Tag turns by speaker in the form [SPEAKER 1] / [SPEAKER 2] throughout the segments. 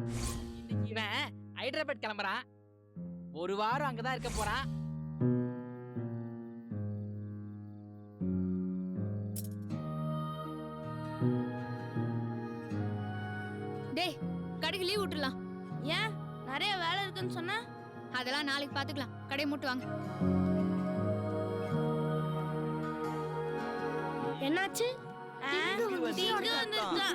[SPEAKER 1] இன்னைக்கு இவன் ஹைதராபாத் கிளம்புறான். ஒரு வாரம் அங்கதான் இருக்க போறான்.
[SPEAKER 2] டேய், கடைக்கு லீவ் விட்டுலாம்.
[SPEAKER 3] ஏன் நிறைய வேலை இருக்குன்னு சொன்னா?
[SPEAKER 2] அதெல்லாம் நாளைக்கு பாத்துக்கலாம். கடையை மூட்டு வாங்க.
[SPEAKER 3] என்னாச்சு?
[SPEAKER 4] திங்கு
[SPEAKER 3] திங்கு வந்துருச்சா?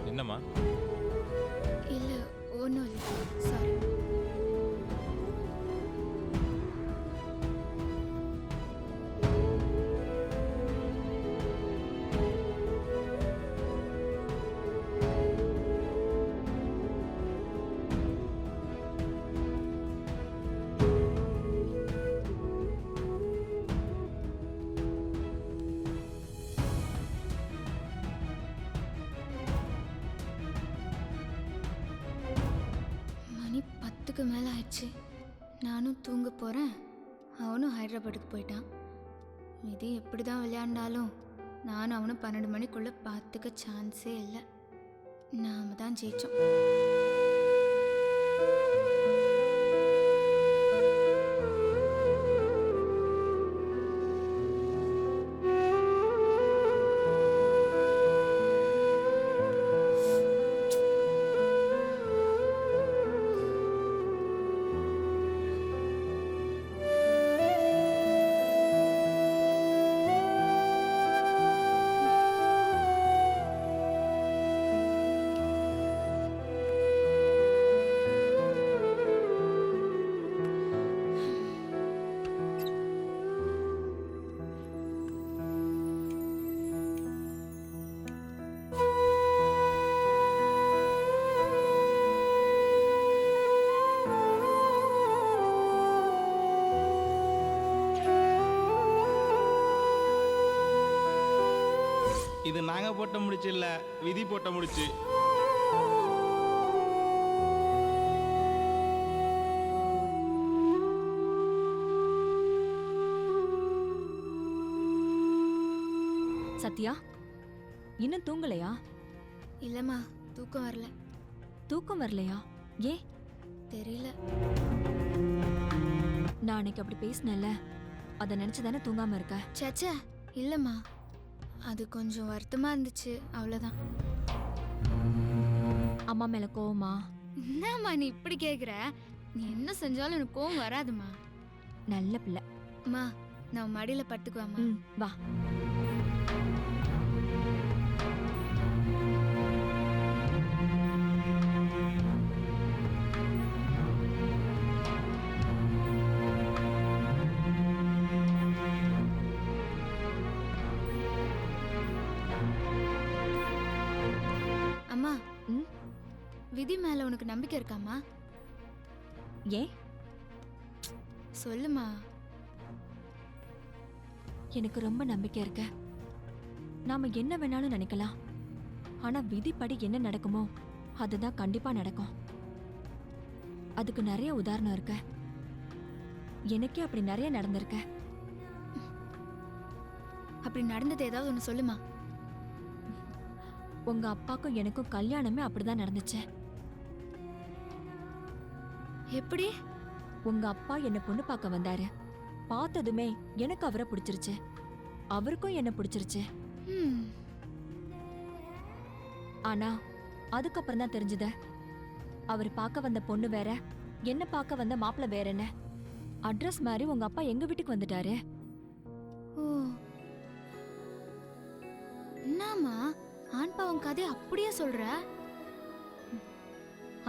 [SPEAKER 5] என்னம்மா?
[SPEAKER 2] இல்ல, ஒன்றும் இல்லை. சாரி. மணி 10க்கு மேலே ஆயிடுச்சு. நானும் தூங்க போகிறேன். அவனும் ஹைதராபாத்துக்கு போயிட்டான். இது எப்படி தான் விளையாண்டாலும் நானும் அவனும் 12 மணிக்குள்ளே பார்த்துக்க சான்ஸே இல்லை. நாம தான் ஜெயிச்சோம்.
[SPEAKER 6] இது நாங்க போட்ட முடிச்சு இல்ல, விதி போட்ட முடிச்சு.
[SPEAKER 4] சத்யா, இன்னும் தூங்கலையா?
[SPEAKER 2] இல்லைம்மா, தூக்கம் வரல.
[SPEAKER 4] தூக்கம் வரலையா? ஏன்
[SPEAKER 2] தெரியல.
[SPEAKER 4] நான் அன்னைக்கு அப்படி பேசினேன்ல, அதை நினைச்சு தானே தூங்காம இருக்க?
[SPEAKER 2] சச்சா, இல்லைம்மா, அது கொஞ்சம் வருத்தமாக இருந்துச்சு, அவ்வளோதான்.
[SPEAKER 4] அம்மா மேல கோவமா?
[SPEAKER 2] என்னம்மா நீ இப்படி கேட்குற? நீ என்ன செஞ்சாலும் எனக்கு கோவம் வராதுமா.
[SPEAKER 4] நல்ல பிள்ளை.
[SPEAKER 2] அம்மா, நான் மடியில் படுத்துக்குவாம்மா.
[SPEAKER 4] வா.
[SPEAKER 2] அம்மா, விதி மேல உனக்கு நம்பிக்கை இருக்காமா?
[SPEAKER 4] ஏன்?
[SPEAKER 2] சொல்லுமா.
[SPEAKER 4] எனக்கு ரொம்ப நம்பிக்கை இருக்கு. நாம என்ன வேணாலும் நினைக்கலாம், ஆனா விதிப்படி என்ன நடக்குமோ அதுதான் கண்டிப்பா நடக்கும். அதுக்கு நிறைய உதாரணம் இருக்கு. எனக்கே அப்படி நிறைய நடந்திருக்க.
[SPEAKER 2] அப்படி நடந்தது ஏதாவது ஒன்று சொல்லுமா.
[SPEAKER 4] உங்க அப்பாக்கும் எனக்கும் கல்யாணமே அப்படிதான் நடந்துச்சு.
[SPEAKER 2] எப்படி?
[SPEAKER 4] உங்க அப்பா என்ன பொண்ணு பார்க்க வந்தாரு. பார்த்ததுமே எனக்கு அவரை பிடிச்சிருச்சு, அவருக்கும் என்ன பிடிச்சிருச்சு.
[SPEAKER 2] ம்,
[SPEAKER 4] ஆனா அதுக்கப்புறம் தான் தெரிஞ்சது, அவர் பார்க்க வந்த பொண்ணு வேற, என்ன பார்க்க வந்த மாப்பிள்ளை வேறன்னு. அட்ரஸ் மாதிரி உங்க அப்பா எங்க வீட்டுக்கு வந்துட்டாரு.
[SPEAKER 2] ஓ, என்னம்மா ஆண் பாவம் கதை அப்படியே சொல்ற?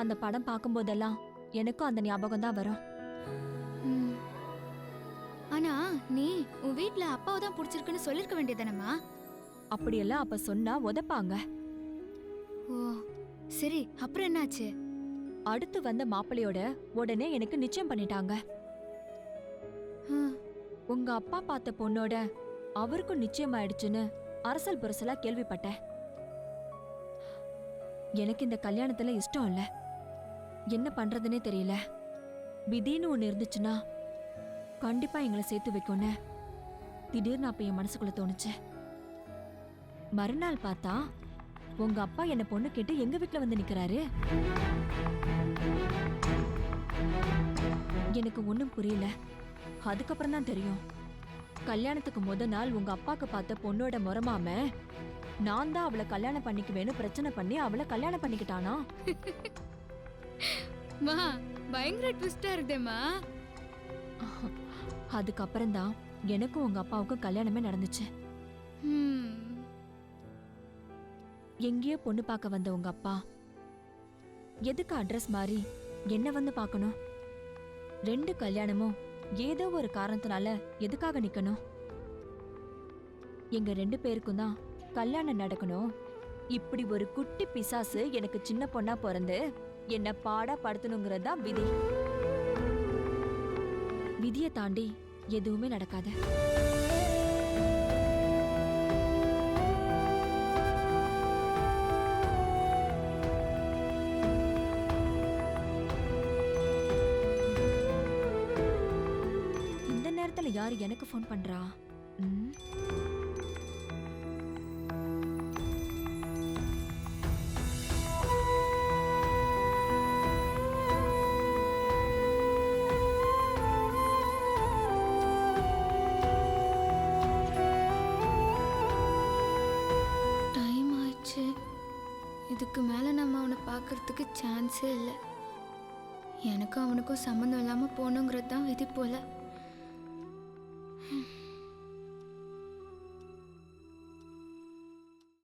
[SPEAKER 4] அந்த படம் பார்க்கும்போதெல்லாம் எனக்கும் அந்த ஞாபகம் தான் வரும்.
[SPEAKER 2] ம். ஆனா நீ உன் வீட்ல அப்பாவை தான் பிடிச்சிருக்குன்னு சொல்லிருக்க வேண்டியதானம்மா.
[SPEAKER 4] அப்படியெல்லாம் அப்ப சொன்னா உதப்பாங்க.
[SPEAKER 2] ஓ சரி, அப்புறம் என்னாச்சு?
[SPEAKER 4] அடுத்து வந்த மாப்பிள்ளையோட உடனே எனக்கு நிச்சயம் பண்ணிட்டாங்க.
[SPEAKER 2] ம்,
[SPEAKER 4] உங்க அப்பா பார்த்த பொண்ணோட அவருக்கும் நிச்சயம் ஆயிடுச்சுன்னு அரசல் புரசலா கேள்விப்பட்டேன். எனக்கு இந்த கல்யாணத்துல இஷ்டம் இல்ல, என்ன பண்றதுன்னே தெரியல. விதின்னு ஒண்ணு இருந்துச்சுன்னா கண்டிப்பா எங்களை சேர்த்து வைக்கும்னு திடீர்னு அப்ப என் மனசுக்குள்ள தோணுச்சு. மறுநாள் பார்த்தா உங்க அப்பா என்ன பொண்ணு கேட்டு எங்க வீட்டுல வந்து நிக்கிறாரு. எனக்கு ஒண்ணும் புரியல. அதுக்கப்புறம் தான் தெரியும், கல்யாணத்துக்கு முத நாள் உங்க அப்பாக்கு பார்த்த பொண்ணோட முறமாம நான் தான் அவளை கல்யாணம் பண்ணிக்குவேன்னு பிரச்சனை பண்ணி அவளை கல்யாணம் பண்ணிக்கிட்டானா.
[SPEAKER 2] மா பயங்கர ட்விஸ்டா இருக்குதேம்மா.
[SPEAKER 4] அதுக்கப்புறம் தான் எனக்கும் உங்க அப்பாவுக்கும் கல்யாணமே நடந்துச்சு.
[SPEAKER 2] ம்,
[SPEAKER 4] எங்கேயோ பொண்ணு பார்க்க வந்த உங்க அப்பா எதுக்கு அட்ரஸ் மாறி என்ன வந்து பார்க்கணும்? 2 கல்யாணமும் ஏதோ ஒரு காரணத்தினால எதுக்காக நிக்கணும்? எங்க 2 பேருக்கும் தான் கல்யாணம் நடக்கணும். இப்படி ஒரு குட்டி பிசாசு எனக்கு சின்ன பொண்ணா பிறந்து என்ன பாடா படுத்தணுங்கிறது தான் விதி. விதியை தாண்டி எதுவுமே நடக்காது. இந்த நேரத்துல யாரு எனக்கு ஃபோன் பண்றா? ம்?
[SPEAKER 2] டைம் ஆயிடுச்சு. இதுக்கு மேல நம்ம அவனை பார்க்கறதுக்கு சான்ஸே இல்லை. எனக்கும் அவனுக்கும் சம்மந்தம் இல்லாம போகணுங்கிறது தான் விதி போல.